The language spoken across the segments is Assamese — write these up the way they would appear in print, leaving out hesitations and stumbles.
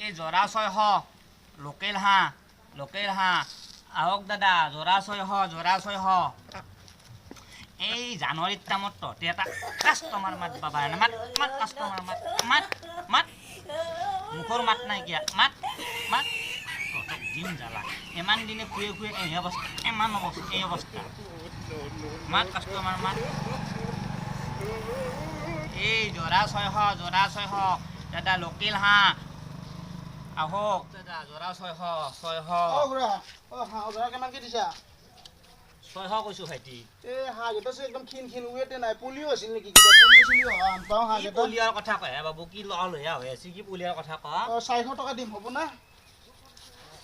এই জৰা 600 লোকেল হাঁহ আহক দাদা জৰা 600 এই জানুৱাৰীত টাইমত তহঁতে এটা কাষ্টমাৰ মাত পাবা মাত কাষ্টমাৰ মাত মুখৰ মাত নাইকিয়া মাত তহঁতক দিম জ্বালা ইমান দিনে খুৱে এই অৱস্থা মাত কাষ্টমাৰ মাত এই জৰা 600 দাদা লোকেল হাঁহ আহক দাদা জৰা 600 কিমানকে দিছা 600 কৈছো ভাইটি এই হাঁহ কেইটা একদম ক্ষীণ ৱেটে নাই পলিঅ' আছিল নেকি কিবা পলিঅ'ৰ কথা কয় বাবু কি লয়া হৈ আছে কি পলিঅ'ৰ কথা ক 400 টকা দিম হ'ব না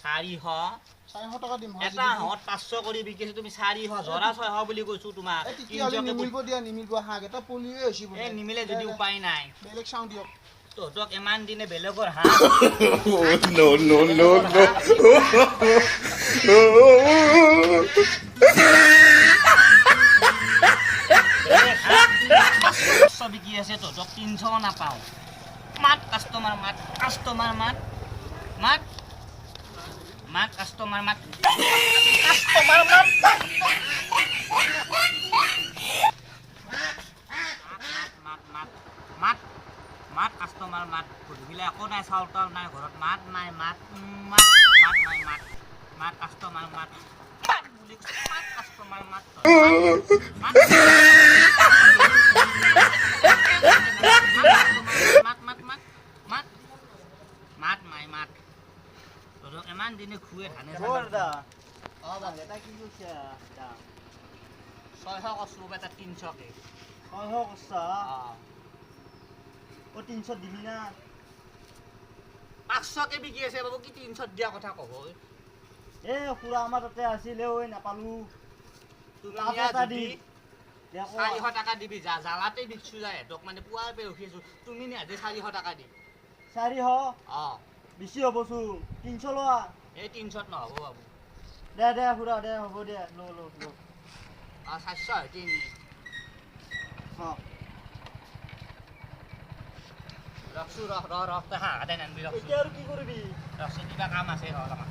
400 টকা দিম এটা হাঁহত 500 কৰি বিকিছে তুমি 400 জৰা 600 বুলি কৈছো তোমাক নিমিলিব হাঁহ কেইটা পলিঅ' হৈছে এই নিমিলে যদি উপায় নাই বেলেগ চাওঁ দিয়ক তহঁতক ইমান দিনে বেলেগৰ হাঁহ বিকি আছে তহঁতক 300 নাপাওঁ মাত কাষ্টমাৰ মাত কাষ্টমাৰ মাত কাষ্টমাৰ মাত কাষ্টমাৰ মাত সুধিলে একো নাই চাউল তাউল নাই ঘৰত মাত নাই কাষ্টমাৰ মাত বুলি মাত কাষ্টমাৰ মাত ইমান দিনে খুৱে ধানে 600 কচু এটা 300 কে 600 কছা 300 দিলি না 500 কে বিকি আছে বাবু কি 300 দিয়া কথা কব এ খুৰা আমাৰ তাতে আছিলে ঐ নাপালো তুমি এটা দি 400 টাকা দিবি জালাতে বিকছু যায় তোক মানে পুৱাৰ পে ৰখিছো তুমি নে আজি 400 টাকা দি 400 বেছি হবছু 300 লোৱা এই 300 নহব বাবু দে খুৰা দে হ'ব দে লো 400 তিনি ৰখছো ৰখ তে হাঁহ কাটে নানবি ৰখছো এতিয়া আৰু কি কৰিবি ৰখছো কিবা কাম আছে আমাৰ